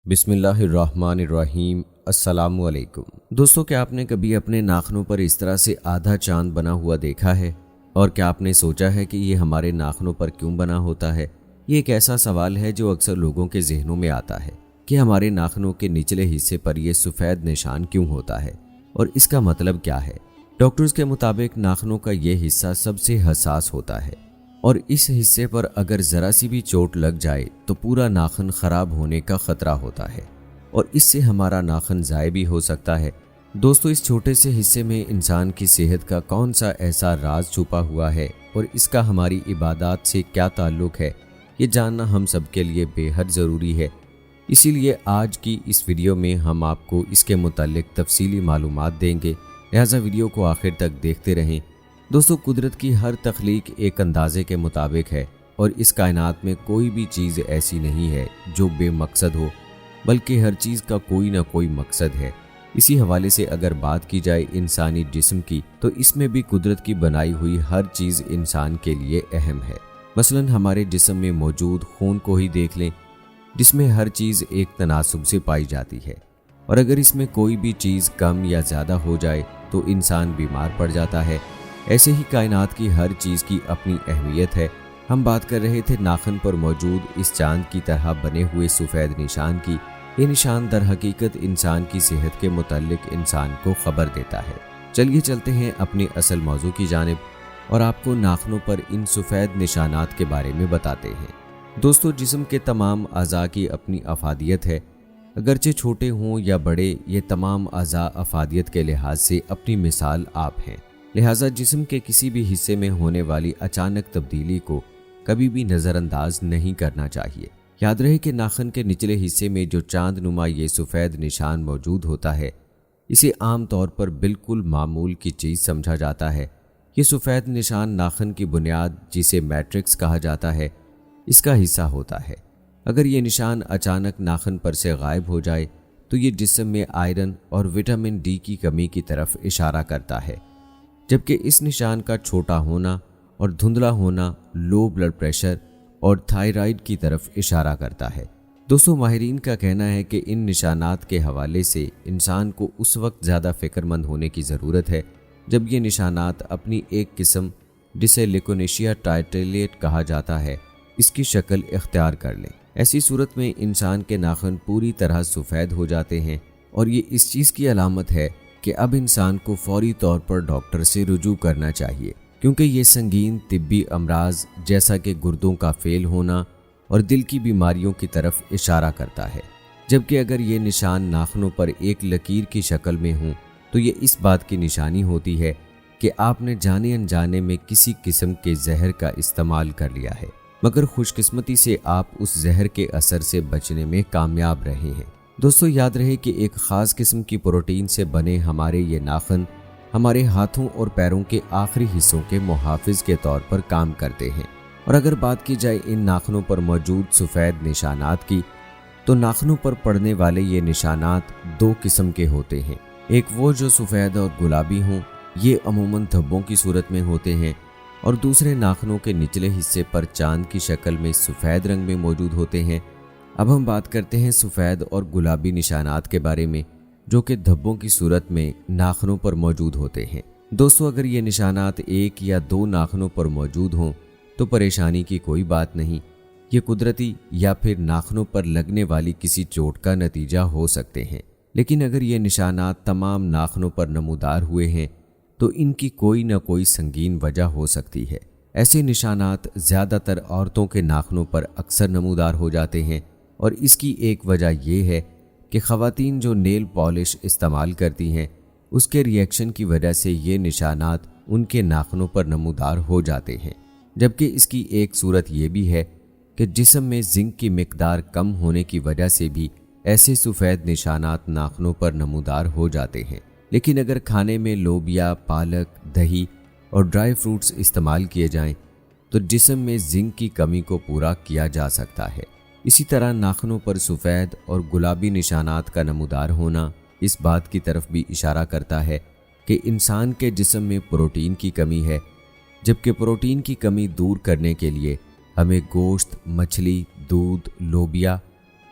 بسم اللہ الرحمن الرحیم۔ السلام علیکم دوستو، کیا آپ نے کبھی اپنے ناخنوں پر اس طرح سے آدھا چاند بنا ہوا دیکھا ہے؟ اور کیا آپ نے سوچا ہے کہ یہ ہمارے ناخنوں پر کیوں بنا ہوتا ہے؟ یہ ایک ایسا سوال ہے جو اکثر لوگوں کے ذہنوں میں آتا ہے کہ ہمارے ناخنوں کے نچلے حصے پر یہ سفید نشان کیوں ہوتا ہے اور اس کا مطلب کیا ہے؟ ڈاکٹرز کے مطابق ناخنوں کا یہ حصہ سب سے حساس ہوتا ہے اور اس حصے پر اگر ذرا سی بھی چوٹ لگ جائے تو پورا ناخن خراب ہونے کا خطرہ ہوتا ہے اور اس سے ہمارا ناخن ضائع بھی ہو سکتا ہے۔ دوستو، اس چھوٹے سے حصے میں انسان کی صحت کا کون سا ایسا راز چھپا ہوا ہے اور اس کا ہماری عبادات سے کیا تعلق ہے، یہ جاننا ہم سب کے لیے بے حد ضروری ہے۔ اسی لیے آج کی اس ویڈیو میں ہم آپ کو اس کے متعلق تفصیلی معلومات دیں گے، لہٰذا ویڈیو کو آخر تک دیکھتے رہیں۔ دوستو، قدرت کی ہر تخلیق ایک اندازے کے مطابق ہے اور اس کائنات میں کوئی بھی چیز ایسی نہیں ہے جو بے مقصد ہو، بلکہ ہر چیز کا کوئی نہ کوئی مقصد ہے۔ اسی حوالے سے اگر بات کی جائے انسانی جسم کی، تو اس میں بھی قدرت کی بنائی ہوئی ہر چیز انسان کے لیے اہم ہے۔ مثلا ہمارے جسم میں موجود خون کو ہی دیکھ لیں، جس میں ہر چیز ایک تناسب سے پائی جاتی ہے، اور اگر اس میں کوئی بھی چیز کم یا زیادہ ہو جائے تو انسان بیمار پڑ جاتا ہے۔ ایسے ہی کائنات کی ہر چیز کی اپنی اہمیت ہے۔ ہم بات کر رہے تھے ناخن پر موجود اس چاند کی طرح بنے ہوئے سفید نشان کی۔ یہ نشان در حقیقت انسان کی صحت کے متعلق انسان کو خبر دیتا ہے۔ چلیے چلتے ہیں اپنے اصل موضوع کی جانب اور آپ کو ناخنوں پر ان سفید نشانات کے بارے میں بتاتے ہیں۔ دوستو، جسم کے تمام اعضاء کی اپنی افادیت ہے، اگرچہ چھوٹے ہوں یا بڑے، یہ تمام اعضاء افادیت کے لحاظ سے اپنی مثال آپ ہیں۔ لہٰذا جسم کے کسی بھی حصے میں ہونے والی اچانک تبدیلی کو کبھی بھی نظر انداز نہیں کرنا چاہیے۔ یاد رہے کہ ناخن کے نچلے حصے میں جو چاند نما یہ سفید نشان موجود ہوتا ہے، اسے عام طور پر بالکل معمول کی چیز سمجھا جاتا ہے۔ یہ سفید نشان ناخن کی بنیاد، جسے میٹرکس کہا جاتا ہے، اس کا حصہ ہوتا ہے۔ اگر یہ نشان اچانک ناخن پر سے غائب ہو جائے تو یہ جسم میں آئرن اور وٹامن ڈی کی کمی کی طرف اشارہ کرتا ہے، جبکہ اس نشان کا چھوٹا ہونا اور دھندلا ہونا لو بلڈ پریشر اور تھائرائیڈ کی طرف اشارہ کرتا ہے۔ دوستو، ماہرین کا کہنا ہے کہ ان نشانات کے حوالے سے انسان کو اس وقت زیادہ فکر مند ہونے کی ضرورت ہے جب یہ نشانات اپنی ایک قسم، جسے لیکونیشیا ٹائٹیلیٹ کہا جاتا ہے، اس کی شکل اختیار کر لیں۔ ایسی صورت میں انسان کے ناخن پوری طرح سفید ہو جاتے ہیں اور یہ اس چیز کی علامت ہے کہ اب انسان کو فوری طور پر ڈاکٹر سے رجوع کرنا چاہیے، کیونکہ یہ سنگین طبی امراض جیسا کہ گردوں کا فیل ہونا اور دل کی بیماریوں کی طرف اشارہ کرتا ہے۔ جبکہ اگر یہ نشان ناخنوں پر ایک لکیر کی شکل میں ہوں تو یہ اس بات کی نشانی ہوتی ہے کہ آپ نے جانے انجانے میں کسی قسم کے زہر کا استعمال کر لیا ہے، مگر خوش قسمتی سے آپ اس زہر کے اثر سے بچنے میں کامیاب رہے ہیں۔ دوستو، یاد رہے کہ ایک خاص قسم کی پروٹین سے بنے ہمارے یہ ناخن ہمارے ہاتھوں اور پیروں کے آخری حصوں کے محافظ کے طور پر کام کرتے ہیں۔ اور اگر بات کی جائے ان ناخنوں پر موجود سفید نشانات کی، تو ناخنوں پر پڑنے والے یہ نشانات دو قسم کے ہوتے ہیں۔ ایک وہ جو سفید اور گلابی ہوں، یہ عموماً دھبوں کی صورت میں ہوتے ہیں، اور دوسرے ناخنوں کے نچلے حصے پر چاند کی شکل میں سفید رنگ میں موجود ہوتے ہیں۔ اب ہم بات کرتے ہیں سفید اور گلابی نشانات کے بارے میں، جو کہ دھبوں کی صورت میں ناخنوں پر موجود ہوتے ہیں۔ دوستو، اگر یہ نشانات ایک یا دو ناخنوں پر موجود ہوں تو پریشانی کی کوئی بات نہیں، یہ قدرتی یا پھر ناخنوں پر لگنے والی کسی چوٹ کا نتیجہ ہو سکتے ہیں۔ لیکن اگر یہ نشانات تمام ناخنوں پر نمودار ہوئے ہیں تو ان کی کوئی نہ کوئی سنگین وجہ ہو سکتی ہے۔ ایسے نشانات زیادہ تر عورتوں کے ناخنوں پر اکثر نمودار ہو جاتے ہیں، اور اس کی ایک وجہ یہ ہے کہ خواتین جو نیل پالش استعمال کرتی ہیں، اس کے ری ایکشن کی وجہ سے یہ نشانات ان کے ناخنوں پر نمودار ہو جاتے ہیں۔ جبکہ اس کی ایک صورت یہ بھی ہے کہ جسم میں زنک کی مقدار کم ہونے کی وجہ سے بھی ایسے سفید نشانات ناخنوں پر نمودار ہو جاتے ہیں۔ لیکن اگر کھانے میں لوبیا، پالک، دہی اور ڈرائی فروٹس استعمال کیے جائیں تو جسم میں زنک کی کمی کو پورا کیا جا سکتا ہے۔ اسی طرح ناخنوں پر سفید اور گلابی نشانات کا نمودار ہونا اس بات کی طرف بھی اشارہ کرتا ہے کہ انسان کے جسم میں پروٹین کی کمی ہے، جبکہ پروٹین کی کمی دور کرنے کے لیے ہمیں گوشت، مچھلی، دودھ، لوبیا